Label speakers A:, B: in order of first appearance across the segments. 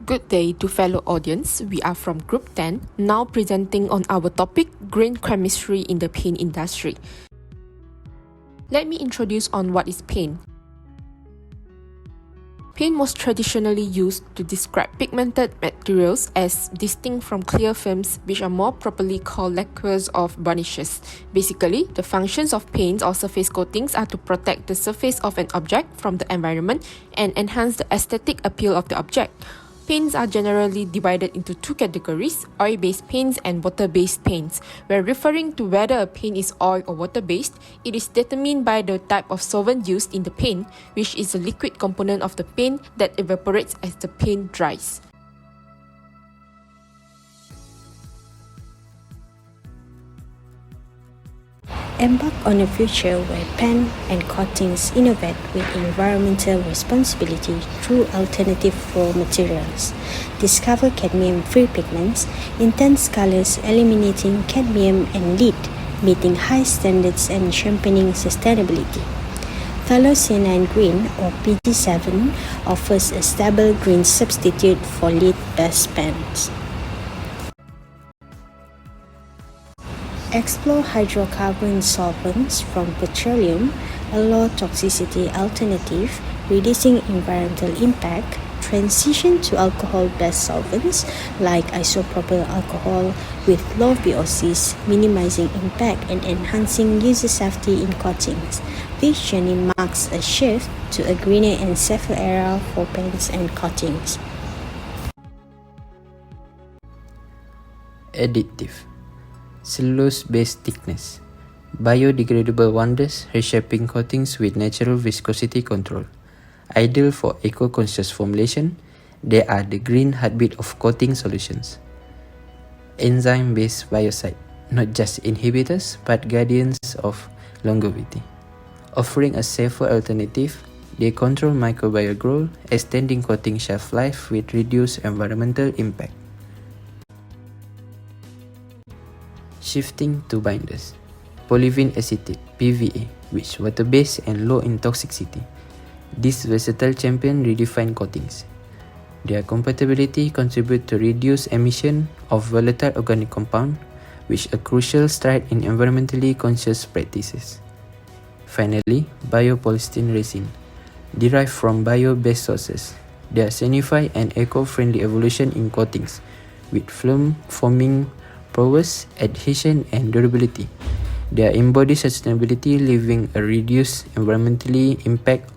A: Good day to fellow audience. We are from Group 10, now presenting on our topic, grain chemistry in the paint industry. Let me introduce on what is paint. Paint was traditionally used to describe pigmented materials as distinct from clear films, which are more properly called lacquers or varnishes. Basically, the functions of paints or surface coatings are to protect the surface of an object from the environment and enhance the aesthetic appeal of the object. Paints are generally divided into two categories, oil-based paints and water-based paints. When referring to whether a paint is oil or water-based, it is determined by the type of solvent used in the paint, which is a liquid component of the paint that evaporates as the paint dries.
B: Embark on a future where paint and coatings innovate with environmental responsibility through alternative raw materials. Discover cadmium-free pigments, intense colors eliminating cadmium and lead, meeting high standards and championing sustainability. Phthalocyanine green or PG7 offers a stable green substitute for lead-based paints. Explore hydrocarbon solvents from petroleum, a low toxicity alternative, reducing environmental impact. Transition to alcohol-based solvents like isopropyl alcohol with low VOCs, minimizing impact and enhancing user safety in coatings. This journey marks a shift to a greener and safer era for paints and coatings.
C: Additive. Cellulose-based thickness. Biodegradable wonders reshaping coatings with natural viscosity control. Ideal for eco-conscious formulation, they are the green heartbeat of coating solutions. Enzyme-based biocide, not just inhibitors but guardians of longevity. Offering a safer alternative, they control microbial growth, extending coating shelf life with reduced environmental impact. Shifting to binders. Polyvinyl acetate, PVA, which water-based and low in toxicity. This versatile champion redefine coatings. Their compatibility contribute to reduced emission of volatile organic compound, which a crucial stride in environmentally conscious practices. Finally, biopolystyrene resin. Derived from bio-based sources, they are significant and eco-friendly evolution in coatings, with film-forming prowess, adhesion, and durability. They embody sustainability, leaving a reduced environmentally impact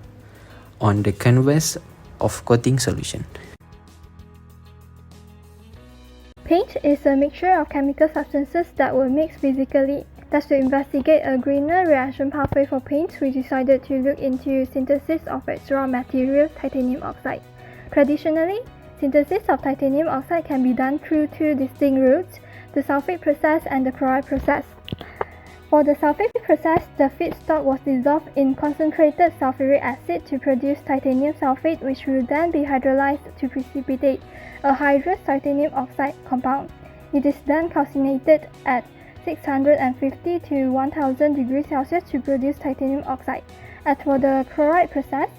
C: on the canvas of coating solution.
D: Paint is a mixture of chemical substances that were mixed physically. Thus, to investigate a greener reaction pathway for paints, we decided to look into synthesis of its raw material, titanium oxide. Traditionally, synthesis of titanium oxide can be done through two distinct routes: the sulfate process and the chloride process. For the sulfate process, the feedstock was dissolved in concentrated sulfuric acid to produce titanium sulfate, which will then be hydrolyzed to precipitate a hydrous titanium oxide compound. It is then calcinated at 650 to 1000 degrees Celsius to produce titanium oxide. As for the chloride process,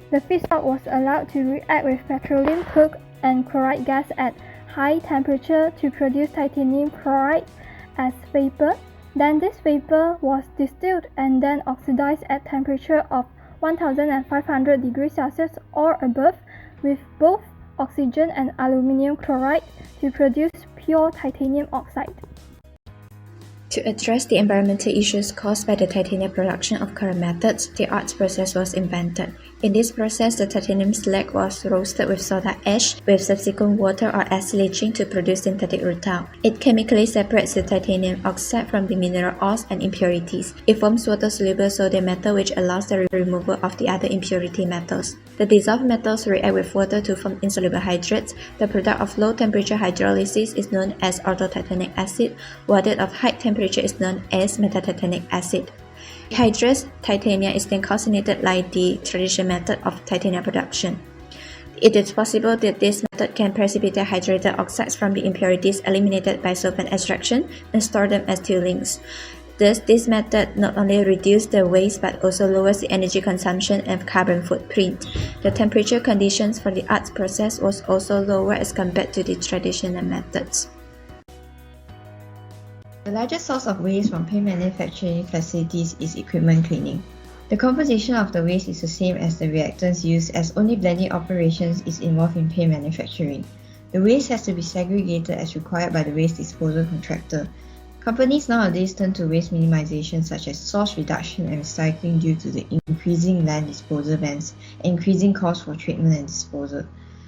D: the feedstock was allowed to react with petroleum coke and chloride gas at high temperature to produce titanium chloride as vapor. Then this vapor was distilled and then oxidized at temperature of 1500 degrees Celsius or above with both oxygen and aluminum chloride to produce pure titanium oxide.
E: To address the environmental issues caused by the titanium production of current methods, the ARTS process was invented. In this process, the titanium slag was roasted with soda ash with subsequent water or acid leaching to produce synthetic rutile. It chemically separates the titanium oxide from the mineral ores and impurities. It forms water-soluble sodium metal, which allows the removal of the other impurity metals. The dissolved metals react with water to form insoluble hydrates. The product of low-temperature hydrolysis is known as orthotitanic acid, while that of high temperature is known as metatitanic acid. Hydrous titanium is then calcinated like the traditional method of titanium production. It is possible that this method can precipitate hydrated oxides from the impurities eliminated by solvent extraction and store them as tailings. Thus, this method not only reduces the waste but also lowers the energy consumption and carbon footprint. The temperature conditions for the arts process was also lower as compared to the traditional methods.
F: The largest source of waste from paint manufacturing facilities is equipment cleaning. The composition of the waste is the same as the reactants used, as only blending operations is involved in paint manufacturing. The waste has to be segregated as required by the waste disposal contractor. Companies nowadays turn to waste minimization such as source reduction and recycling due to the increasing land disposal bans and increasing costs for treatment and disposal.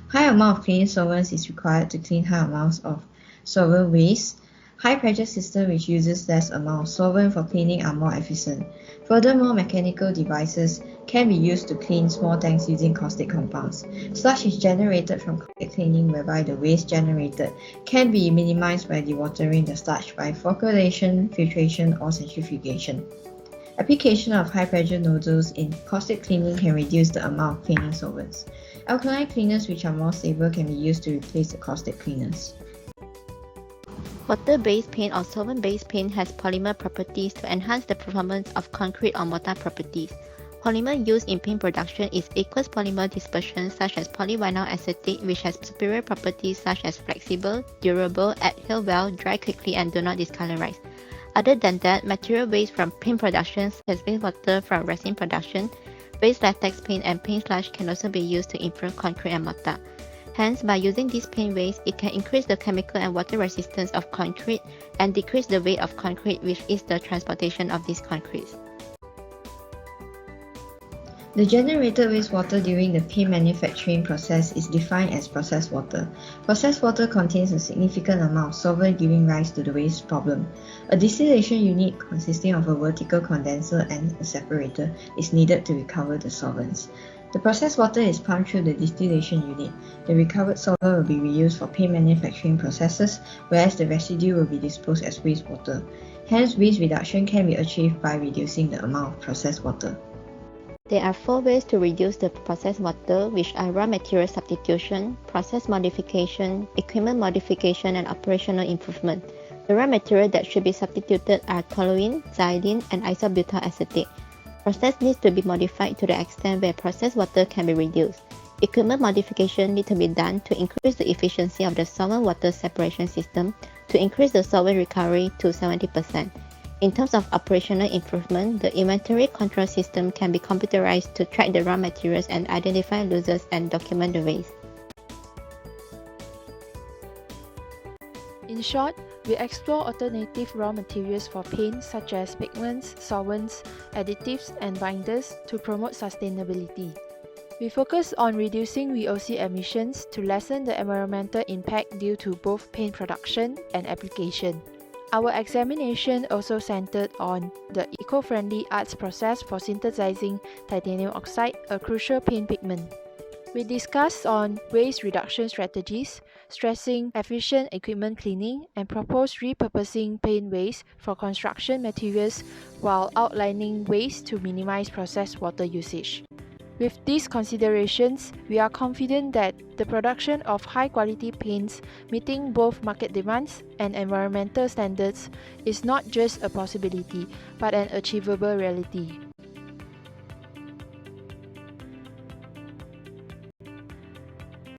F: High amount of cleaning solvents is required to clean high amounts of solvent waste. High pressure system which uses less amount of solvent for cleaning are more efficient. Furthermore, mechanical devices can be used to clean small tanks using caustic compounds. Sludge is generated from caustic cleaning, whereby the waste generated can be minimized by dewatering the sludge by flocculation, filtration, or centrifugation. Application of high pressure nozzles in caustic cleaning can reduce the amount of cleaning solvents. Alkaline cleaners which are more stable can be used to replace the caustic cleaners.
G: Water-based paint or solvent-based paint has polymer properties to enhance the performance of concrete or mortar properties. Polymer used in paint production is aqueous polymer dispersion such as polyvinyl acetate, which has superior properties such as flexible, durable, adhere well, dry quickly, and do not discolorize. Other than that, material waste from paint production such as wastewater from resin production, waste latex paint, and paint slush can also be used to improve concrete and mortar. Hence, by using this paint waste, it can increase the chemical and water resistance of concrete and decrease the weight of concrete, which is the transportation of these concretes.
F: The generated wastewater during the paint manufacturing process is defined as processed water. Processed water contains a significant amount of solvent, giving rise to the waste problem. A distillation unit consisting of a vertical condenser and a separator is needed to recover the solvents. The processed water is pumped through the distillation unit. The recovered solvent will be reused for paint manufacturing processes, whereas the residue will be disposed as wastewater. Hence, waste reduction can be achieved by reducing the amount of processed water.
G: There are 4 ways to reduce the processed water, which are raw material substitution, process modification, equipment modification, and operational improvement. The raw material that should be substituted are toluene, xylene, and isobutyl acetate. Process needs to be modified to the extent where processed water can be reduced. Equipment modification needs to be done to increase the efficiency of the solvent-water separation system to increase the solvent recovery to 70%. In terms of operational improvement, the inventory control system can be computerized to track the raw materials and identify losers and document the waste.
H: In short, we explore alternative raw materials for paint such as pigments, solvents, additives, and binders to promote sustainability. We focus on reducing VOC emissions to lessen the environmental impact due to both paint production and application. Our examination also centered on the eco-friendly arts process for synthesizing titanium oxide, a crucial paint pigment. We discussed on waste reduction strategies, stressing efficient equipment cleaning, and proposed repurposing paint waste for construction materials while outlining ways to minimize processed water usage. With these considerations, we are confident that the production of high-quality paints meeting both market demands and environmental standards is not just a possibility, but an achievable reality.